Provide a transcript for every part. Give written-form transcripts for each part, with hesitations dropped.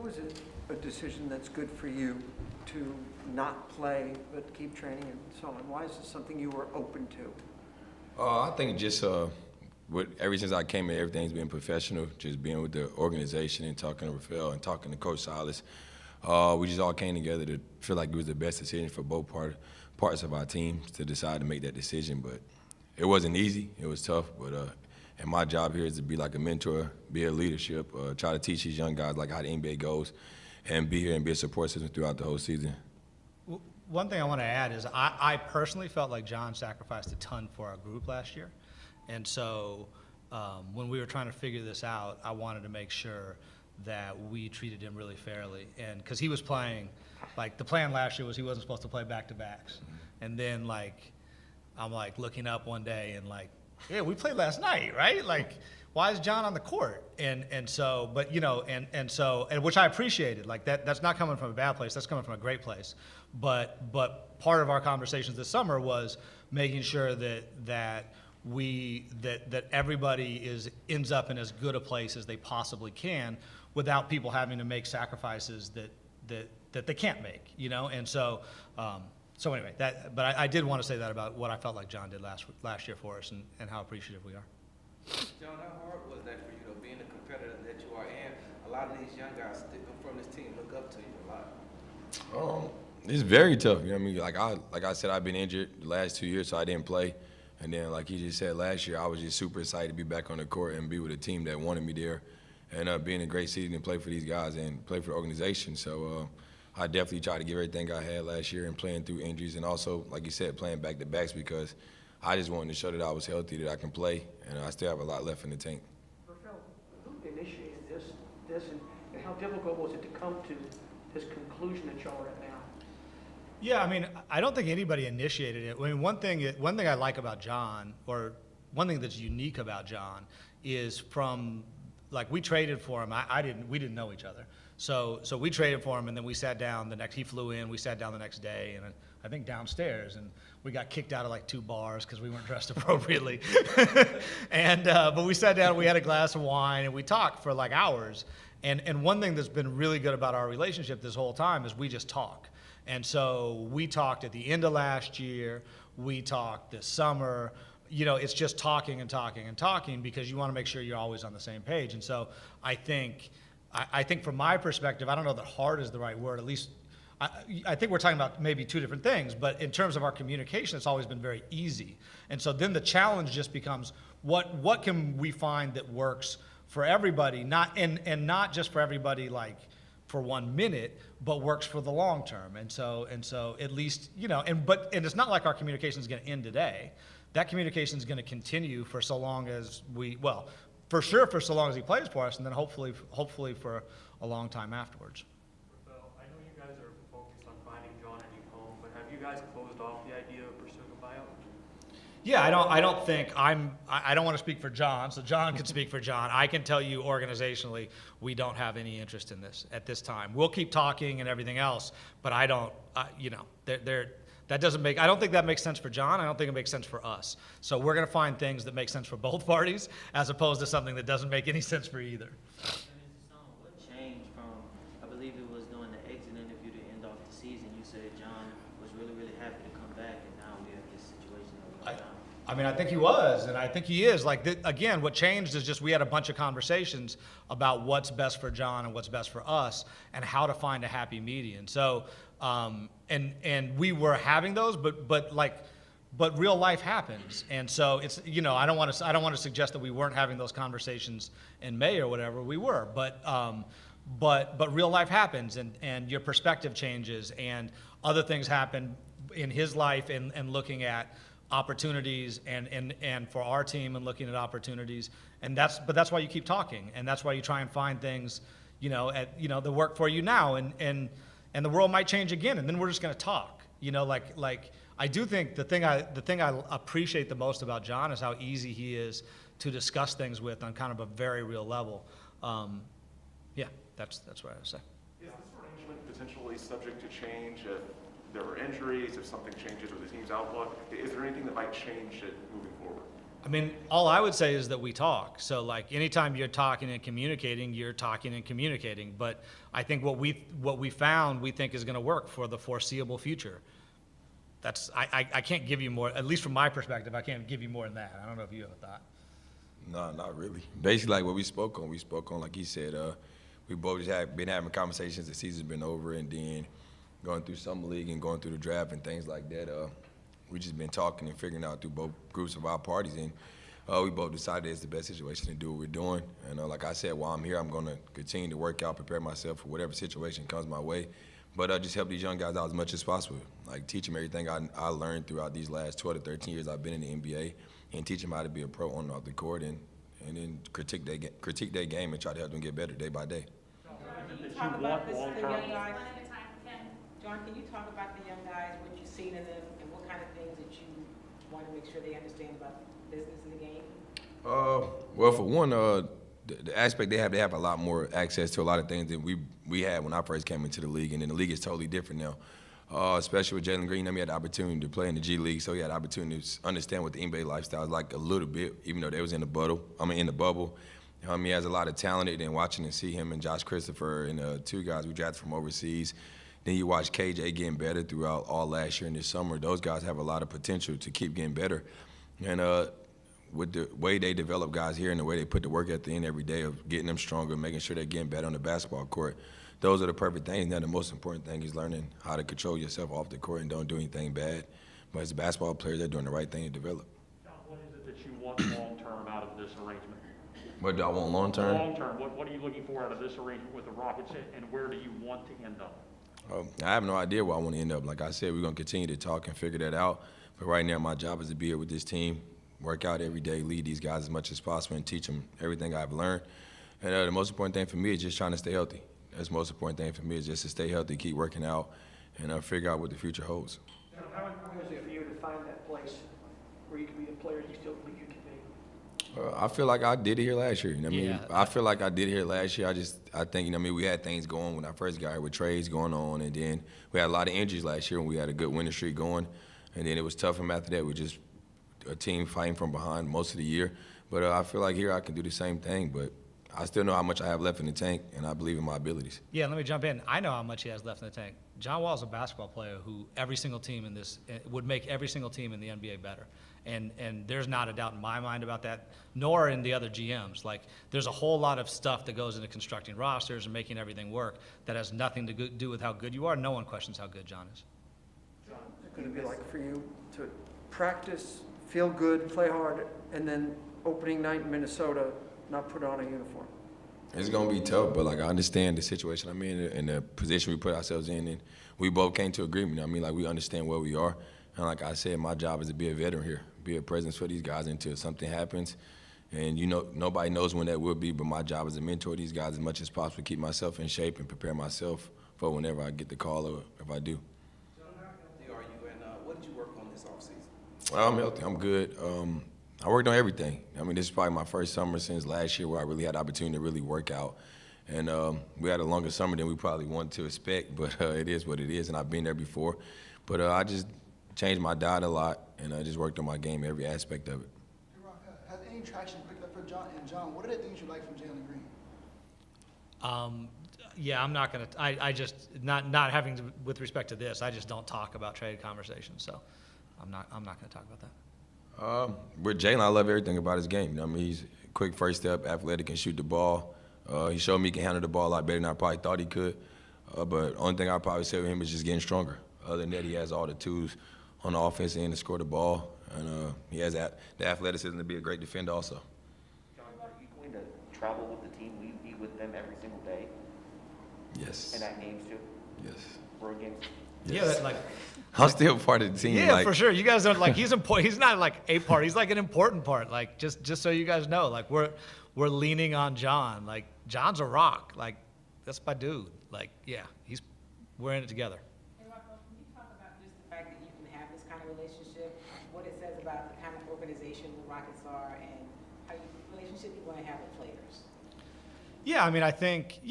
was it a decision that's good for you to not play but keep training and so on? Why is this something you were open to? I think just ever since I came here, everything's been professional. Just being with the organization and talking to Rafael and talking to Coach Silas, we just all came together to feel like it was the best decision for both parts of our team to decide to make that decision. But it wasn't easy. It was tough. But and my job here is to be like a mentor, be a leadership, try to teach these young guys like how the NBA goes, and be here and be a support system throughout the whole season. One thing I want to add is I personally felt like John sacrificed a ton for our group last year. And so when we were trying to figure this out, I wanted to make sure that we treated him really fairly. And because he was playing, like the plan last year was he wasn't supposed to play back-to-backs. And then like I'm like looking up one day and like, yeah, we played last night, right? Like, why is John on the court? And so, but you know, and so, which I appreciated. Like that's not coming from a bad place. That's coming from a great place. But part of our conversations this summer was making sure that everybody ends up in as good a place as they possibly can, without people having to make sacrifices that they can't make, you know. And so. So anyway, but I did want to say that about what I felt like John did last year for us and how appreciative we are. John, how hard was that for you, though, being the competitor that you are, and a lot of these young guys from this team look up to you a lot? It's very tough. You know what I mean? Like I said, I've been injured the last 2 years, so I didn't play. And then, like he just said, last year I was just super excited to be back on the court and be with a team that wanted me there, and being a great season and play for these guys and play for the organization. So. I definitely tried to give everything I had last year and playing through injuries, and also, like you said, playing back-to-backs, because I just wanted to show that I was healthy, that I can play, and I still have a lot left in the tank. Rafael, who initiated this and how difficult was it to come to this conclusion that y'all are at now? Yeah, I mean, I don't think anybody initiated it. I mean, one thing I like about John, or one thing that's unique about John, is from, like, we traded for him. We didn't know each other. So we traded for him, and then we sat down he flew in, we sat down the next day, and I think downstairs, and we got kicked out of like 2 bars because we weren't dressed appropriately. But we sat down, we had a glass of wine, and we talked for like hours. And one thing that's been really good about our relationship this whole time is we just talk. And so we talked at the end of last year, we talked this summer. You know, it's just talking and talking and talking, because you want to make sure you're always on the same page. And so I think from my perspective, I don't know that hard is the right word. At least I think we're talking about maybe 2 different things. But in terms of our communication, it's always been very easy. And so then the challenge just becomes what can we find that works for everybody, not just for everybody like for 1 minute, but works for the long term. And so at least, you know, and it's not like our communication is going to end today. That communication is going to continue for so long as for sure for so long as he plays for us, and then hopefully for a long time afterwards. Rafael, I know you guys are focused on finding John a new home, but have you guys closed off the idea of pursuing a buyout? Yeah, I don't think I don't want to speak for John, so John can speak for John. I can tell you organizationally, we don't have any interest in this at this time. We'll keep talking and everything else, but I don't, you know, that doesn't make, I don't think that makes sense for John. I don't think it makes sense for us. So we're going to find things that make sense for both parties, as opposed to something that doesn't make any sense for either. What changed from, I believe it was during the exit interview to end off the season, you said John was really, really happy to come back, and now we have this situation that we're in. I mean, I think he was, and I think he is. Like, again, what changed is just we had a bunch of conversations about what's best for John and what's best for us, and how to find a happy median. So, and we were having those, but real life happens, and so it's, you know, I don't want to suggest that we weren't having those conversations in May or whatever. We were, but real life happens, and your perspective changes, and other things happen in his life, and looking at opportunities, and for our team, and looking at opportunities, and that's why you keep talking, and that's why you try and find things, you know, that work for you now, and the world might change again, and then we're just going to talk, you know, like I do think the thing I appreciate the most about John is how easy he is to discuss things with on kind of a very real level. Yeah, that's what I would say. Is this arrangement potentially subject to change if there are injuries, if something changes with the team's outlook? Is there anything that might change it moving forward? I mean, all I would say is that we talk. So like anytime you're talking and communicating, you're talking and communicating. But I think what we found we think is going to work for the foreseeable future. I can't give you more, at least from my perspective, I can't give you more than that. I don't know if you have a thought. No, not really. Basically, like what we spoke on, like he said, we both just been having conversations. The season's been over, and then going through summer league and going through the draft and things like that. We just been talking and figuring out through both groups of our parties, and we both decided it's the best situation to do what we're doing. And like I said, while I'm here, I'm going to continue to work out, prepare myself for whatever situation comes my way. But just help these young guys out as much as possible. Like teach them everything I learned throughout these last 12 to 13 years I've been in the NBA, and teach them how to be a pro on and off the court, and then critique their game and try to help them get better day by day. Can you talk about this, the young guys? John, can you talk about the young guys, what you've seen in them, and what kind of things that you want to make sure they understand about business in the game? Well, for one, the aspect they have a lot more access to a lot of things than we had when I first came into the league, and then the league is totally different now. Especially with Jalen Green, he had the opportunity to play in the G League, so he had the opportunity to understand what the NBA lifestyle is like a little bit, even though they was in the bubble. He has a lot of talent, and watching and see him and Josh Christopher and two guys we drafted from overseas. Then you watch KJ getting better throughout all last year and this summer. Those guys have a lot of potential to keep getting better. And with the way they develop guys here and the way they put the work at the end every day of getting them stronger, making sure they're getting better on the basketball court, those are the perfect things. Now the most important thing is learning how to control yourself off the court and don't do anything bad. But as basketball players, they're doing the right thing to develop. John, what is it that you want long-term out of this arrangement? What do I want long-term? Long-term, what are you looking for out of this arrangement with the Rockets, and where do you want to end up? I have no idea where I want to end up. Like I said, we're going to continue to talk and figure that out. But right now, my job is to be here with this team, work out every day, lead these guys as much as possible, and teach them everything I've learned. And the most important thing for me is just trying to stay healthy. That's the most important thing for me is just to stay healthy, keep working out, and figure out what the future holds. How important is it for you to find that place where you can be the player you still believe you can be? I feel like I did it here last year. You know what I mean? Yeah. I feel like I did it here last year. I think, you know what I mean, we had things going when I first got here with trades going on, and then we had a lot of injuries last year when we had a good winning streak going, and then it was tough for them after that. We just a team fighting from behind most of the year. But I feel like here I can do the same thing, but I still know how much I have left in the tank, and I believe in my abilities. Yeah, let me jump in. I know how much he has left in the tank. John Wall is a basketball player who every single team in this would make every single team in the NBA better. And there's not a doubt in my mind about that, nor in the other GMs. Like, there's a whole lot of stuff that goes into constructing rosters and making everything work that has nothing to do with how good you are. No one questions how good John is. What's it going to be like for you to practice, feel good, play hard, and then opening night in Minnesota, not put on a uniform? It's going to be tough, but, like, I understand the situation I'm in and the position we put ourselves in, and we both came to agreement. I mean, like, we understand where we are. And like I said, my job is to be a veteran here, be a presence for these guys until something happens. And, you know, nobody knows when that will be, but my job is to mentor these guys as much as possible, keep myself in shape and prepare myself for whenever I get the call or if I do. How healthy are you, and what did you work on this offseason? I'm healthy. I'm good. I worked on everything. I mean, this is probably my first summer since last year where I really had the opportunity to really work out. And we had a longer summer than we probably wanted to expect, but it is what it is, and I've been there before. But I just changed my diet a lot, and I just worked on my game, every aspect of it. Hey, Rafael, has any traction picked up for John? And John, what are the things you like from Jalen Green? Yeah, I'm not going to, I just, not having to, with respect to this, I just don't talk about trade conversations, so I'm not going to talk about that. With Jalen, I love everything about his game. You know, I mean, he's a quick first step, athletic, can shoot the ball. He showed me he can handle the ball a lot better than I probably thought he could. But only thing I'd probably say with him is just getting stronger. Other than that, he has all the tools on the offense end to score the ball, and he has the athleticism to be a great defender also. John, are you going to travel with the team? Will you be with them every single day? Yes. And at games too? Yes. Road games? Yes. Yeah, like I'm still part of the team. Yeah, like, for sure. You guys don't like he's important. He's not like a part. He's like an important part. Like just so you guys know, like we're leaning on John. Like John's a rock. Like that's my dude. Like yeah, we're in it together. Hey, Rafael, can you talk about just the fact that you can have this kind of relationship, what it says about the kind of organization the Rockets are, and how relationship you want to have with players? Yeah, I mean, I think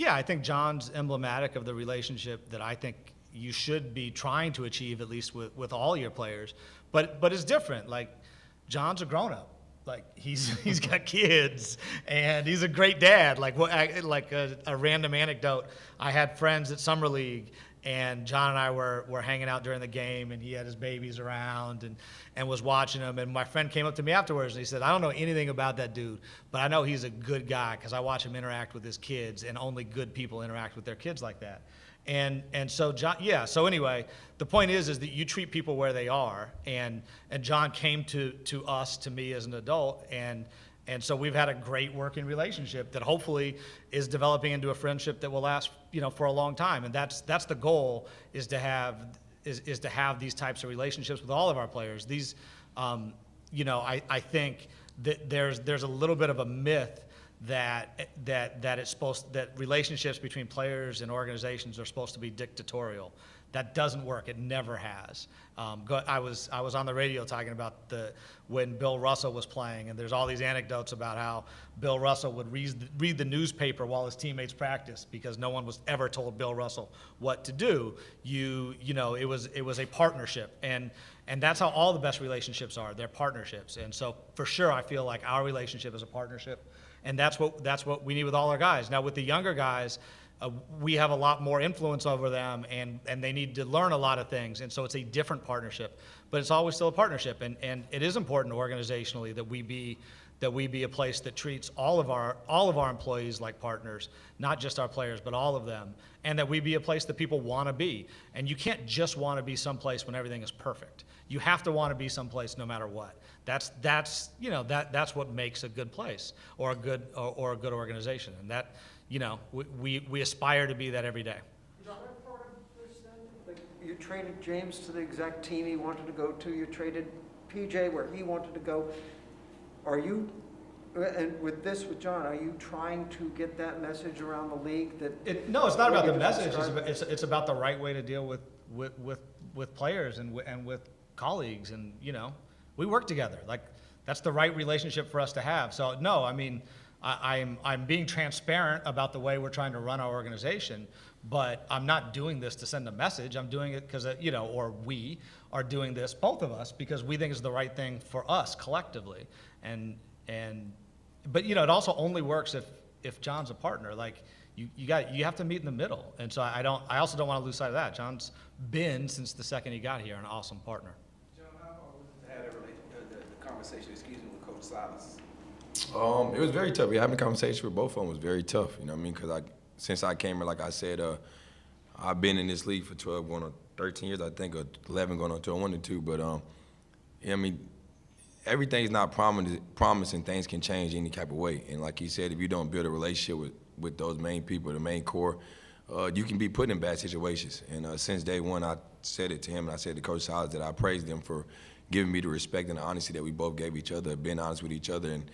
John's emblematic of the relationship that I think you should be trying to achieve, at least with all your players. But it's different. Like, John's a grown-up. like he's got kids and he's a great dad. Like a random anecdote, I had friends at summer league, and John and I were hanging out during the game, and he had his babies around and was watching them. And my friend came up to me afterwards and he said, "I don't know anything about that dude, but I know he's a good guy because I watch him interact with his kids, and only good people interact with their kids like that." And so John, yeah. So anyway, the point is that you treat people where they are, and John came to us, to me as an adult, and so we've had a great working relationship that hopefully is developing into a friendship that will last, for a long time. And that's the goal, is to have these types of relationships with all of our players. These, I think that there's a little bit of a myth that relationships between players and organizations are supposed to be dictatorial. That doesn't work. It never has. I was on the radio talking about when Bill Russell was playing, and there's all these anecdotes about how Bill Russell would read the newspaper while his teammates practiced because no one was ever told Bill Russell what to do. It was a partnership, and that's how all the best relationships are. They're partnerships, and so for sure, I feel like our relationship is a partnership, and that's what we need with all our guys. Now with the younger guys, we have a lot more influence over them, and they need to learn a lot of things, and so it's a different partnership, but it's always still a partnership, and it is important organizationally that we be a place that treats all of our employees like partners, not just our players, but all of them, and that we be a place that people want to be. And you can't just want to be someplace when everything is perfect. You have to want to be someplace no matter what. That's what makes a good place or a good organization, and that. We aspire to be that every day. Like, you traded James to the exact team he wanted to go to. You traded PJ where he wanted to go. Are you, and with John, are you trying to get that message around the league that? No, it's not about the message. It's about the right way to deal with players and with colleagues, and we work together. Like, that's the right relationship for us to have. So no, I mean. I'm being transparent about the way we're trying to run our organization, but I'm not doing this to send a message. I'm doing it because, or we are doing this, both of us, because we think it's the right thing for us collectively. But it also only works if John's a partner. Like, you have to meet in the middle. And so I also don't want to lose sight of that. John's been, since the second he got here, an awesome partner. John, how hard was it to have the conversation, with Coach Silas? It was very tough. Having a conversation with both of them was very tough. You know what I mean? Because since I came here, like I said, I've been in this league for 12 going on 13 years, I think, or 11 going on 12, 1 and 2. But everything's not promising. Things can change any type of way. And like he said, if you don't build a relationship with those main people, the main core, you can be put in bad situations. And since day one, I said it to him, and I said to Coach Silas that I praised them for giving me the respect and the honesty that we both gave each other, being honest with each other. And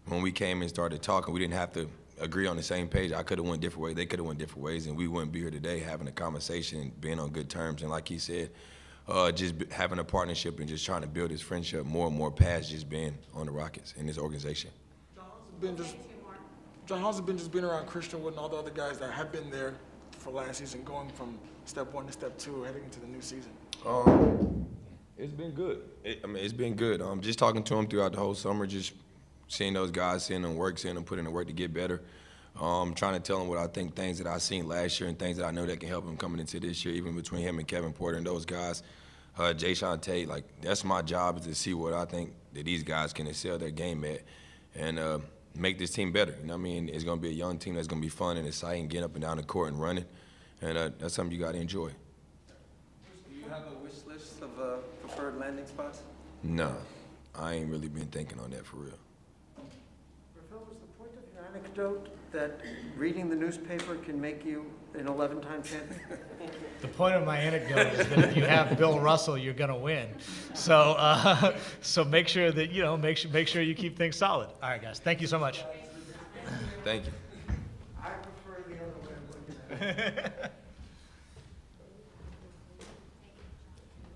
when we came and started talking, we didn't have to agree on the same page. I could have went different ways. They could have went different ways, and we wouldn't be here today having a conversation and being on good terms. And like he said, just having a partnership and just trying to build this friendship more and more past just being on the Rockets in this organization. John, how's it been just being around Christian Wood and all the other guys that have been there for last season, going from step 1 to step 2, heading into the new season? It's been good. It's been good. Just talking to them throughout the whole summer, just seeing those guys, seeing them work, seeing them put in the work to get better. Trying to tell them what I think, things that I seen last year and things that I know that can help him coming into this year, even between him and Kevin Porter and those guys. Jay Sean Tate, like, that's my job, is to see what I think that these guys can excel their game at and make this team better. You know what I mean? It's going to be a young team that's going to be fun and exciting, getting up and down the court and running. And that's something you got to enjoy. Do you have a wish list of preferred landing spots? No, I ain't really been thinking on that for real. Rafael, was the point of your anecdote that reading the newspaper can make you an 11-time champion? The point of my anecdote is that if you have Bill Russell, you're going to win. So, so make sure that make sure you keep things solid. All right, guys. Thank you so much. Thank you. I prefer the other way.